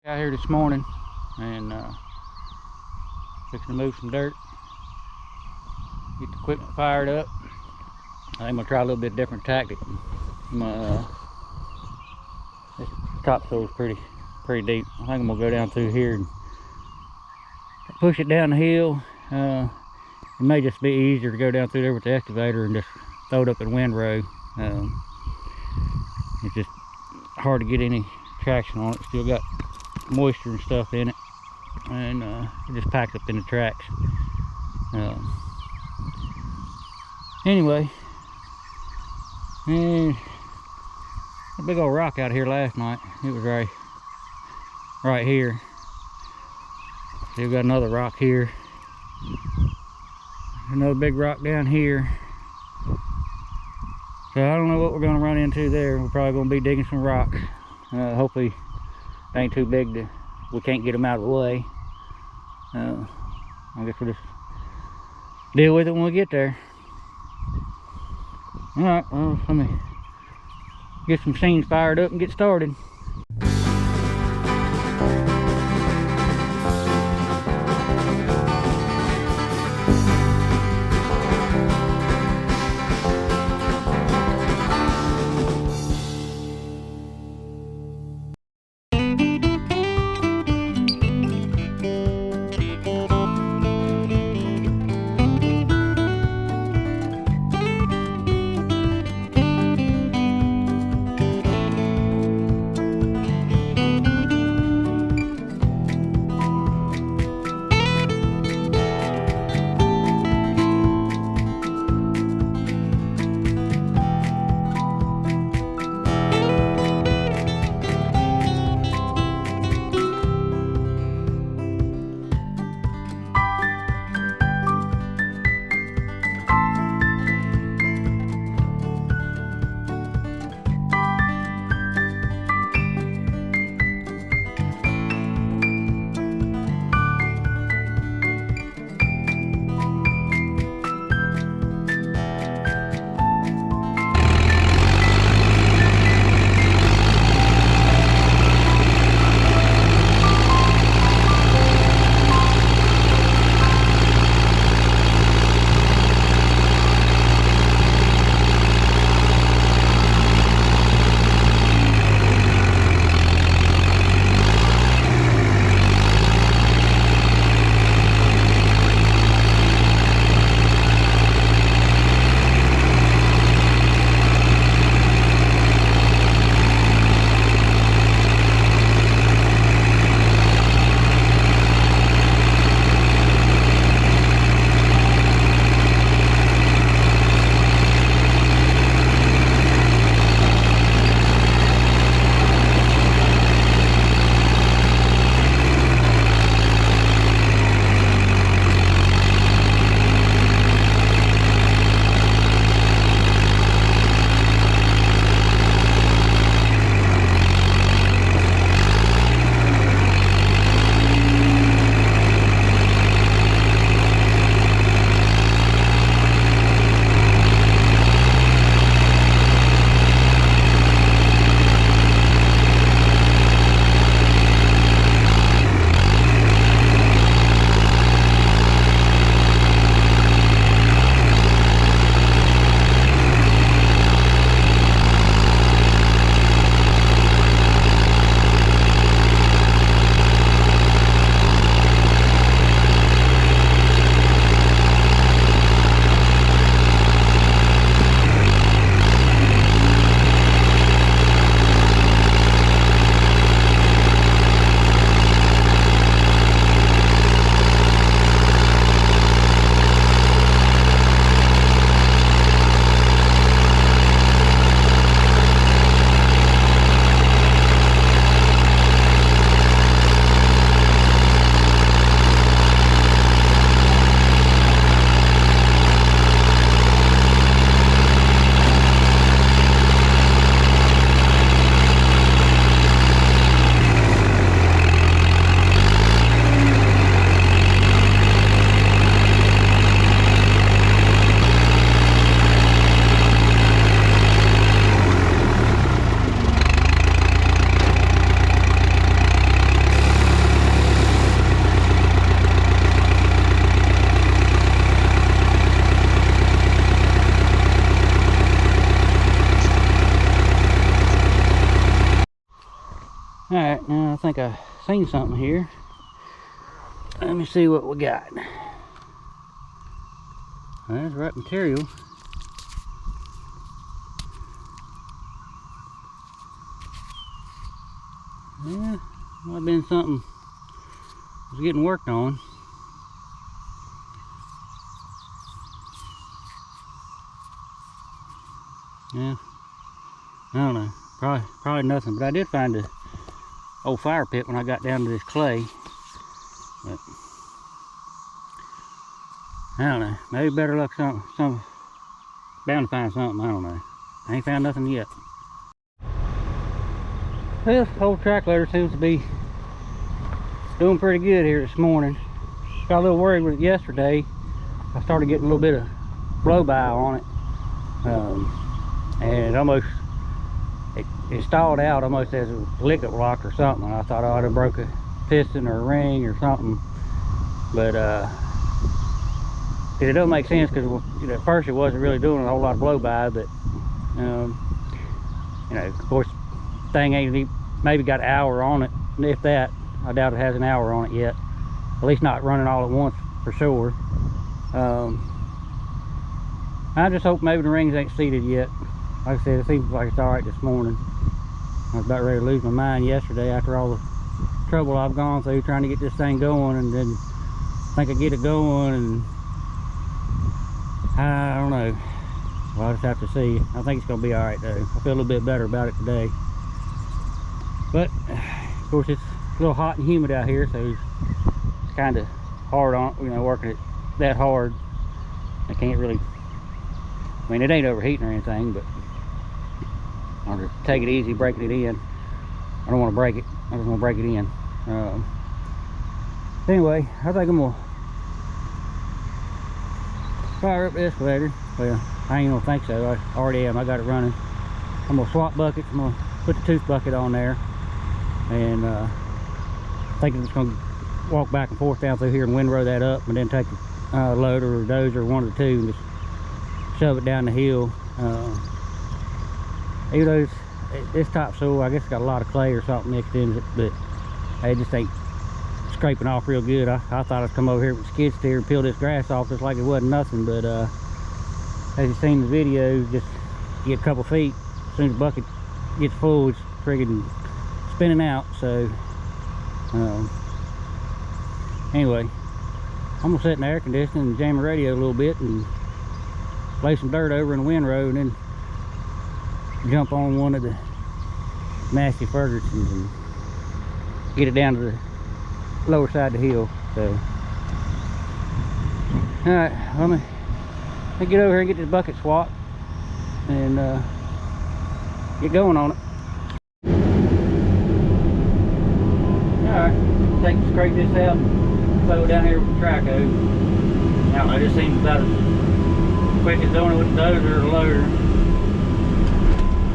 Out here this morning and fixing to move some dirt, get the equipment fired up. I think I'm gonna try a little bit different tactic. This topsoil is pretty deep. I think I'm gonna go down through here and push it down the hill. It may just be easier to go down through there with the excavator and just throw it up in windrow. It's just hard to get any traction on it. Still got moisture and stuff in it, and it just packs up in the tracks. Anyway, and a big old rock out here last night. It was right here. Still got another rock here, another big rock down here. So I don't know what we're going to run into there. We're probably going to be digging some rocks. Hopefully they ain't too big to, we can't get them out of the way. I guess we'll just deal with it when we get there. Alright, well, let me get some scenes fired up and get started. Alright, now I think I seen something here. Let me see what we got. That's the right material. Yeah, might have been something was getting worked on. Yeah, I don't know. Probably nothing. But I did find a old fire pit when I got down to this clay. But I don't know. Maybe better luck some bound to find something. I don't know. I ain't found nothing yet. Well, this old track loader seems to be doing pretty good here this morning. Got a little worried with it yesterday. I started getting a little bit of blow by on it. And almost it stalled out almost as a liquid block or something. I thought I'd have broke a piston or a ring or something. But it don't make sense because at first it wasn't really doing a whole lot of blow by, but you know, of course, thing ain't maybe got an hour on it, if that. I doubt it has an hour on it yet, at least not running all at once for sure. I just hope maybe the rings ain't seated yet. Like I said, it seems like it's all right this morning. I was about ready to lose my mind yesterday after all the trouble I've gone through trying to get this thing going, and then think I get it going, and I don't know. Well, I'll just have to see. I think it's gonna be all right though. I feel a little bit better about it today. But of course it's a little hot and humid out here, so it's kind of hard on, you know, working it that hard. I can't really, I mean, it ain't overheating or anything, but I'll just take it easy breaking it in. I don't want to break it, I just want to break it in. Anyway, I think I'm gonna fire up the excavator. Well, I ain't gonna think so. I already am. I got it running. I'm gonna swap buckets. I'm gonna put the tooth bucket on there, and thinking it's gonna walk back and forth down through here and windrow that up, and then take a loader or dozer, one of the two, and just shove it down the hill. Even though it's topsoil, I guess it's got a lot of clay or something mixed in it, but it just ain't scraping off real good. I thought I'd come over here with a skid steer and peel this grass off just like it wasn't nothing, but as you've seen in the video, just get a couple feet, as soon as the bucket gets full, it's friggin' spinning out. So anyway, I'm gonna sit in the air conditioning and jam the radio a little bit and lay some dirt over in the windrow, and then jump on one of the Massey Fergusons and get it down to the lower side of the hill. So all right, let me get over here and get this bucket swapped and get going on it. Alright, scrape this out and throw it down here with the track hose. I don't know, this seems about as quick as doing it with the dozer or the loader.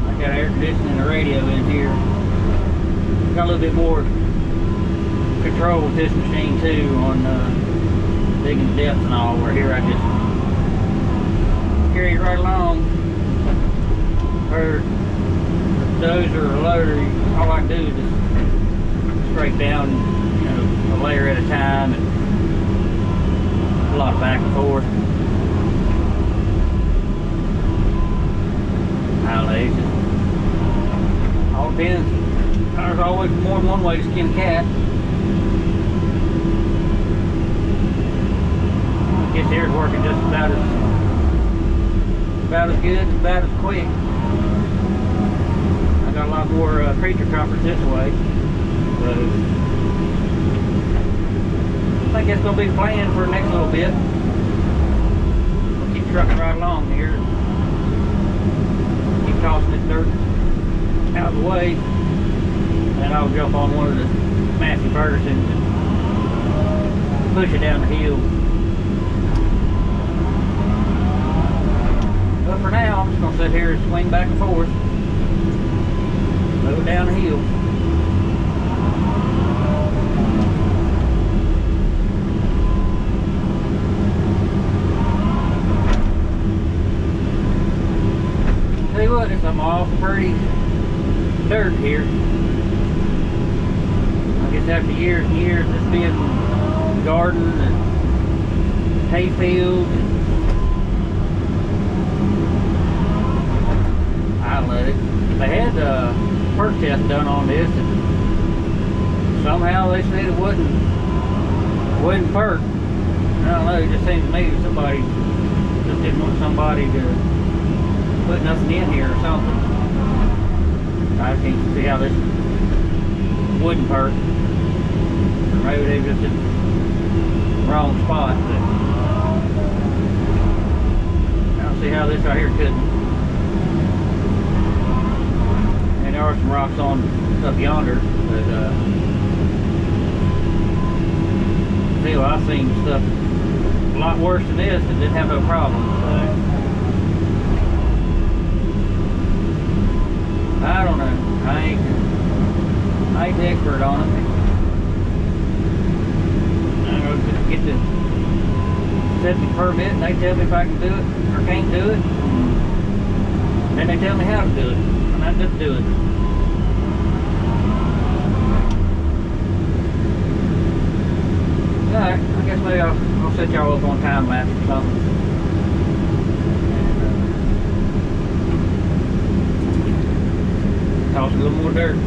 I got air conditioning and the radio in here. Got a little bit more control with this machine too on digging the depth and all, where here I just carry it right along. Or dozer or loader, all I can do is just scrape down, you know, a layer at a time, and a lot of back and forth. I don't know, it's just all depends. There's always more than one way to skin a cat. This here's working just about as good, about as quick. I got a lot more creature comforts this way, so I think that's going to be the plan for the next little bit. We'll keep trucking right along here, keep tossing this dirt out of the way, and I'll jump on one of the Massey Fergusons and push it down the hill. But for now, I'm just going to sit here and swing back and forth, move it down the hill. Tell you what, it's some awful pretty dirt here. after years and years of this being garden and hayfield. I let it. They had a perk test done on this, and somehow they said it wasn't perk. I don't know, it just seems to me somebody just didn't want somebody to put nothing in here or something. I can't see how this wouldn't perk. Or maybe they just in the wrong spot, but I don't see how this right here couldn't. And there are some rocks on up yonder, but still I've seen stuff a lot worse than this that didn't have no problem. So I don't know. I ain't the expert on it. I'm gonna get the septic permit and they tell me if I can do it or can't do it. And then they tell me how to do it. And I just do it. Alright, I guess maybe I'll set y'all up on time lapse or something. And toss a little more dirt.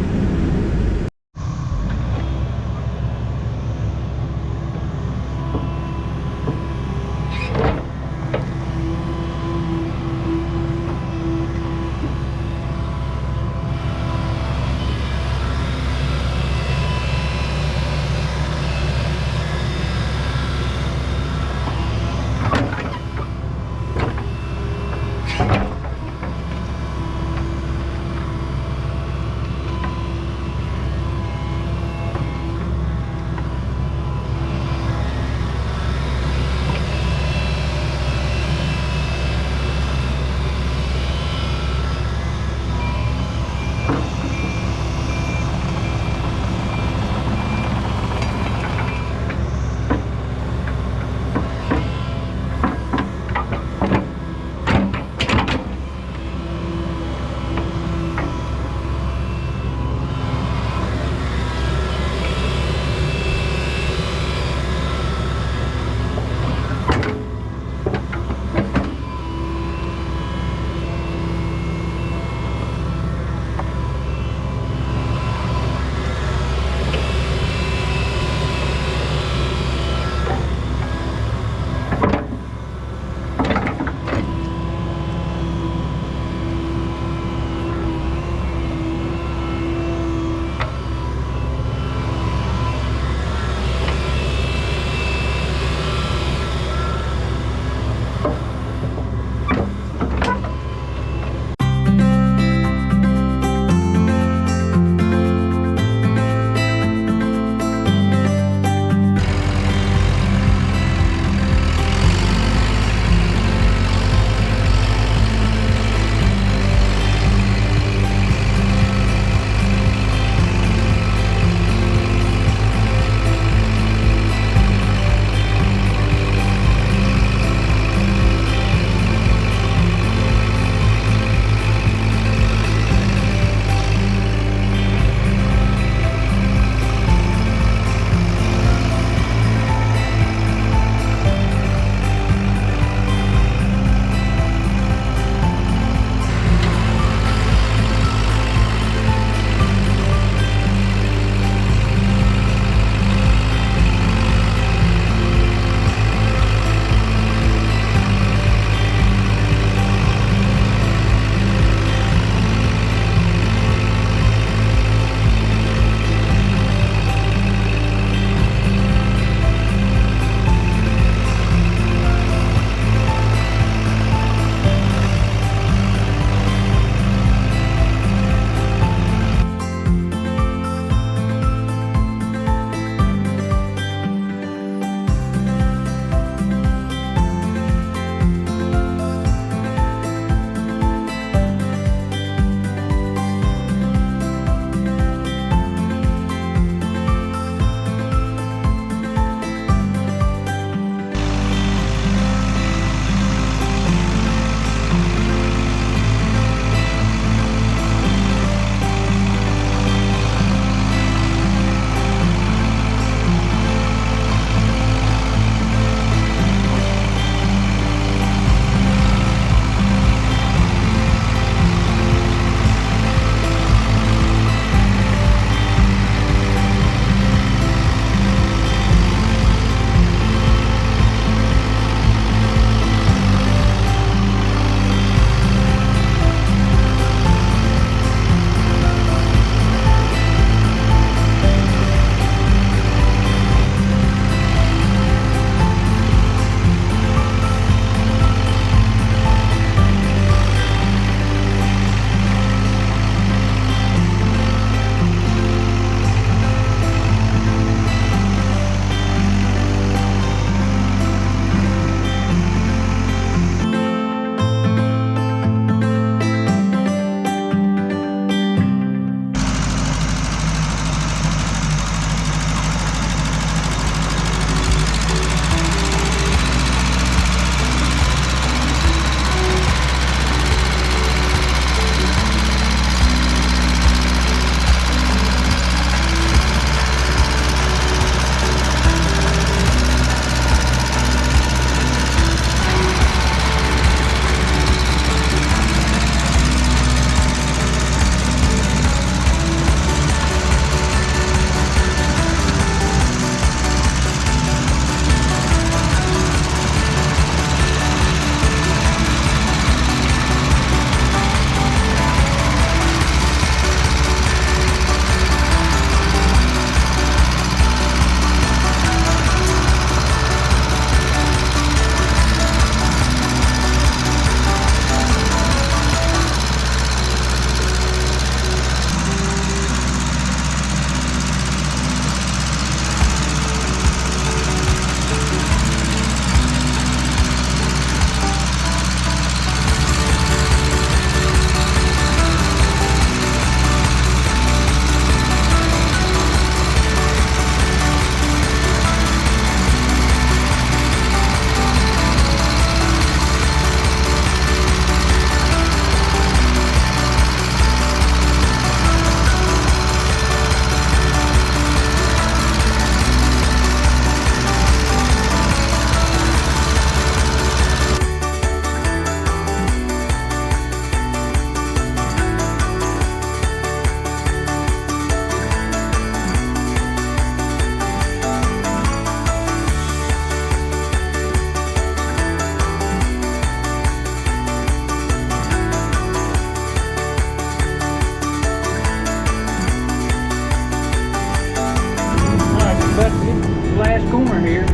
corner here.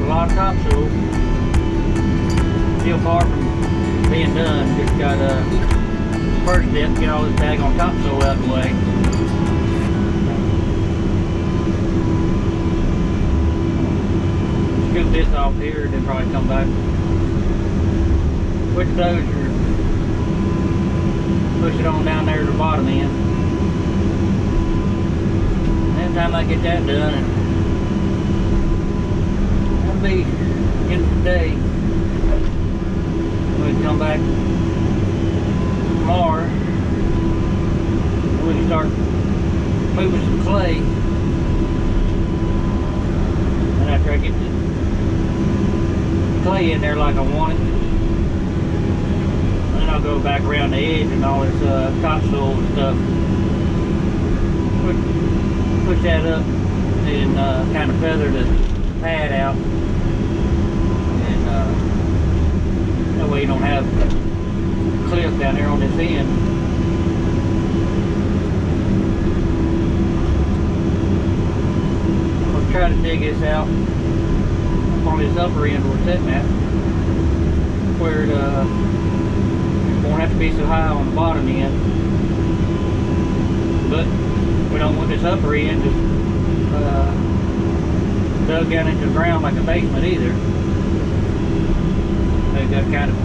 A lot of topsoil. Still far from being done. Just got first step, get all this daggone topsoil out of the way. Scoop this off here, then probably come back. Switch dozer. Push it on down there to the bottom end. Every time I get that done, that'll be end of the day. We can come back tomorrow. We can start moving some clay. And after I get the clay in there like I want it, then I'll go back around the edge and all this topsoil and stuff. Push that up and kind of feather the pad out. And that way you don't have a cliff down there on this end. I'll try to dig this out on this upper end where it's sitting at, where it won't have to be so high on the bottom end. But we don't want this upper end just dug down into the ground like a basement either. So you got to kind of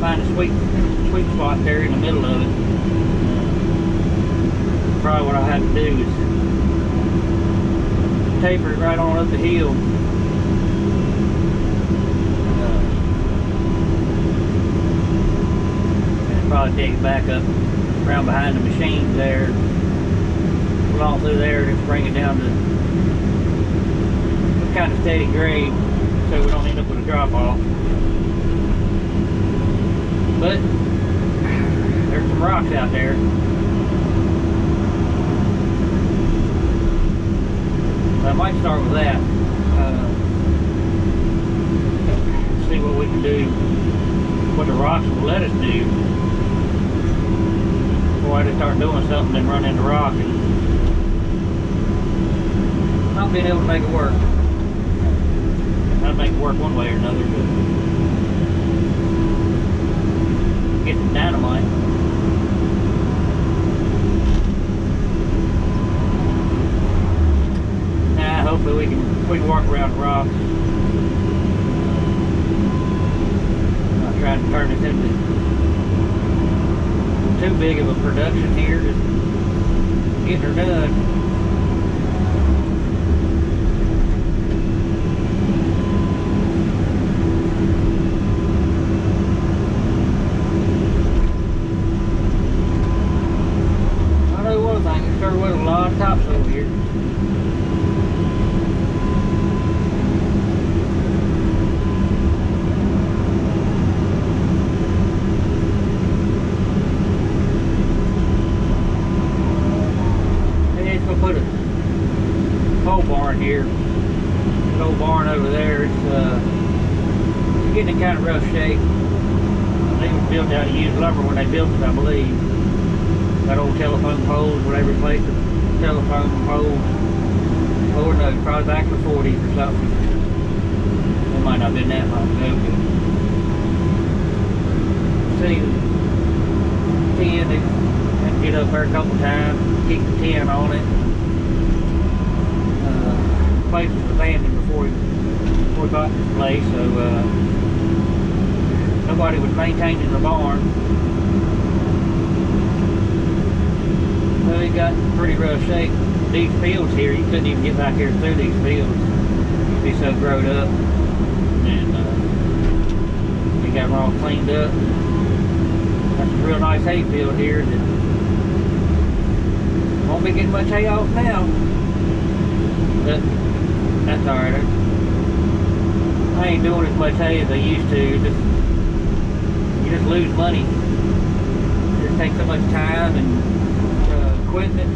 find a sweet spot there in the middle of it. Probably what I have to do is taper it right on up the hill. And probably dig it back up around behind the machine there, along through there, and bring it down to some kind of steady grade so we don't end up with a drop off. But there's some rocks out there. So I might start with that. See what we can do, what the rocks will let us do, before I just start doing something and run into rock and not being able to make it work. I'd make it work one way or another, but get some dynamite. Hopefully we can walk around the rocks. I'm not trying to turn this into too big of a production here, just getting her done. I know one thing, it sure was a lot of topsoil here. Put a pole barn here. That old barn over there, it's getting in kind of rough shape. They was built out of used lumber when they built it, I believe. Got old telephone poles where they replaced the telephone poles. Lord knows, probably back in the 40s or something. It might not have been that long ago. See the tin, they had to get up there a couple times, keep the tin on it. The place was abandoned before we bought this place, so nobody was maintaining the barn. So it got in pretty rough shape. These fields here, you couldn't even get back here through these fields. You'd be so growed up. And we got them all cleaned up. That's a real nice hay field here that won't be getting much hay off now. But that's alright. I ain't doing as much hay as I used to. You just lose money. It just takes so much time and equipment,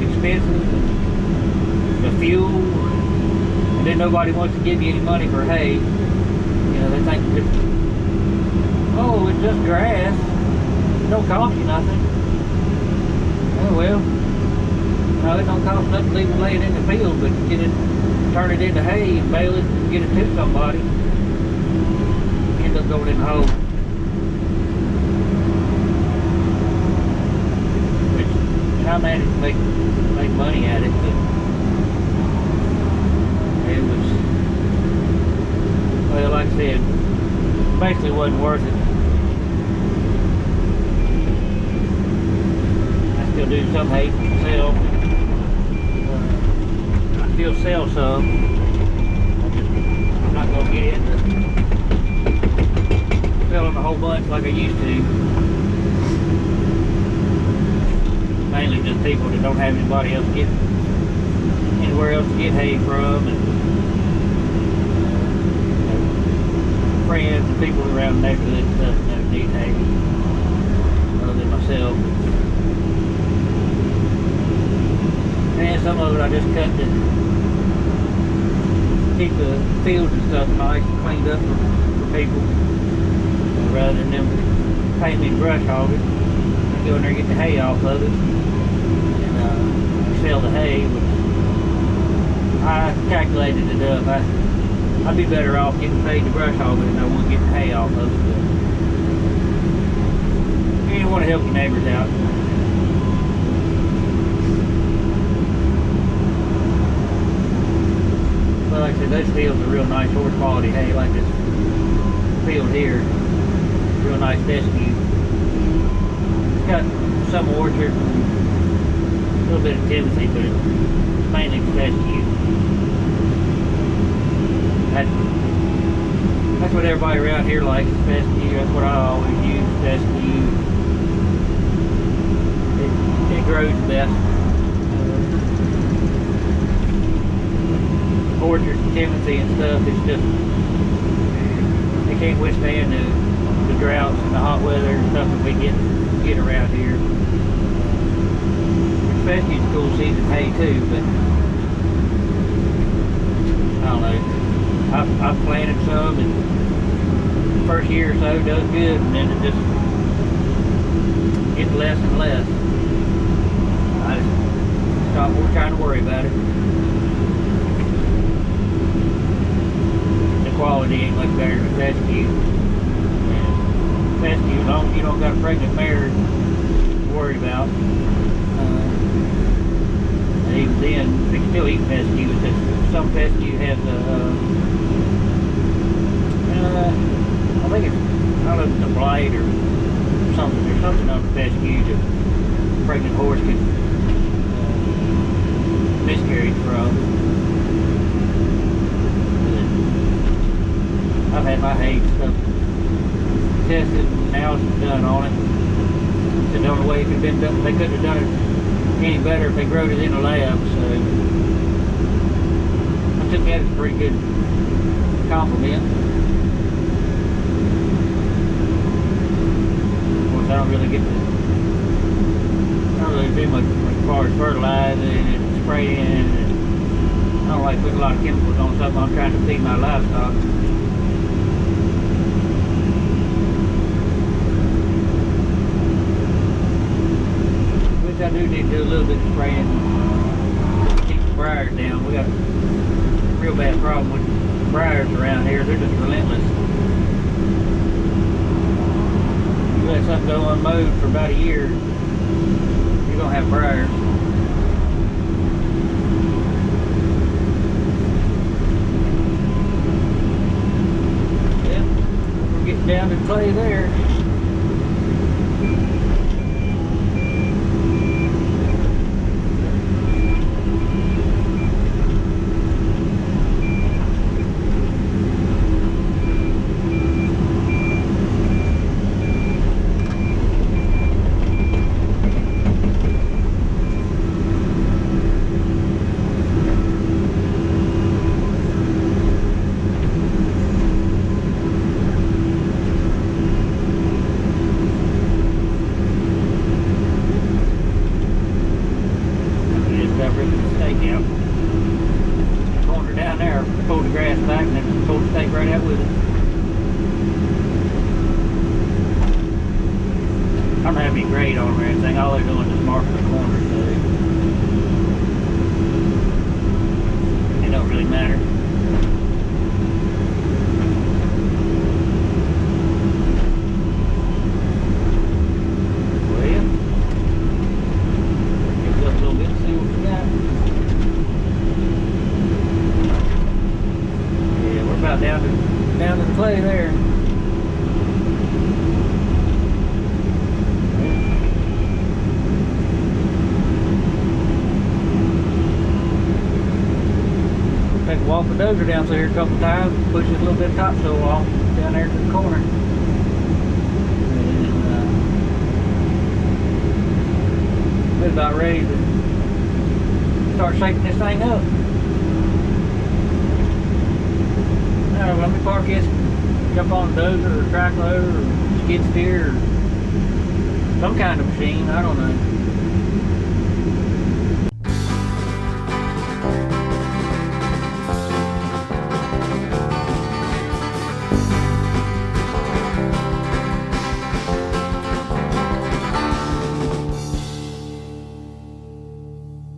expenses, and the fuel, and then nobody wants to give you any money for hay. You know, they think oh, it's just grass. It don't cost you nothing. Oh well. No, it don't cost nothing to leave it laying in the field, but get it, turn it into hay and bale it and get it to somebody. End up going in the hole. Which, I managed to make money at it, but it was, well, like I said, basically wasn't worth it. I still do some hay for myself. I still sell some. I'm not going to get into selling a whole bunch like I used to. Mainly just people that don't have anybody else get anywhere else to get hay from, and friends and people around the neighborhood and stuff that need hay other than myself. And some of it I just cut to keep the fields and stuff nice and cleaned up for people, rather than them paying me to brush hog it. I go in there and get the hay off of it and sell the hay, which I calculated it up. I'd be better off getting paid to brush hog it than I would getting hay off of it. But you want to help your neighbors out. But like I said, those fields are real nice, horse quality hay, like this field here. Real nice fescue. It's got some orchard and a little bit of timothy, but it's mainly fescue. That's what everybody around here likes, is fescue. That's what I always use, fescue. It grows the best. Orchard and timothy and stuff, it's just, they can't withstand the droughts and the hot weather and stuff that we get around here. Fescue's cool season hay too, but I don't know. I've planted some, and the first year or so it does good, and then it just gets less and less. I just stop trying to worry about it. Quality ain't much better than fescue. And fescue, as long as you don't got a pregnant mare to worry about, and even then, they can still eat fescue. It's just, some fescue has I think it's, I don't know if it's a blight or something. There's something on the fescue that a pregnant horse can miscarry from. I've had my hay stuff tested, and now it's done on it. It's the only way it could have been done. They couldn't have done it any better if they growed it in a lab. So I took that as a pretty good compliment. Of course, I don't really do much as far as fertilizing and spraying. And I don't like putting a lot of chemicals on something I'm trying to feed my livestock. I do need to do a little bit of spraying to keep the briars down. We got a real bad problem with briars around here. They're just relentless. You let something go unmowed for about a year, you're going to have briars. Yeah, we're getting down to the clay there. I don't have any grade on them or anything. All they're doing is marking the corners. So take a walk the dozer down through here a couple times, push this little bit of topsoil off down there to the corner. And we're about ready to start shaping this thing up. Now let me park this, jump on the dozer or track loader or skid steer or some kind of machine, I don't know.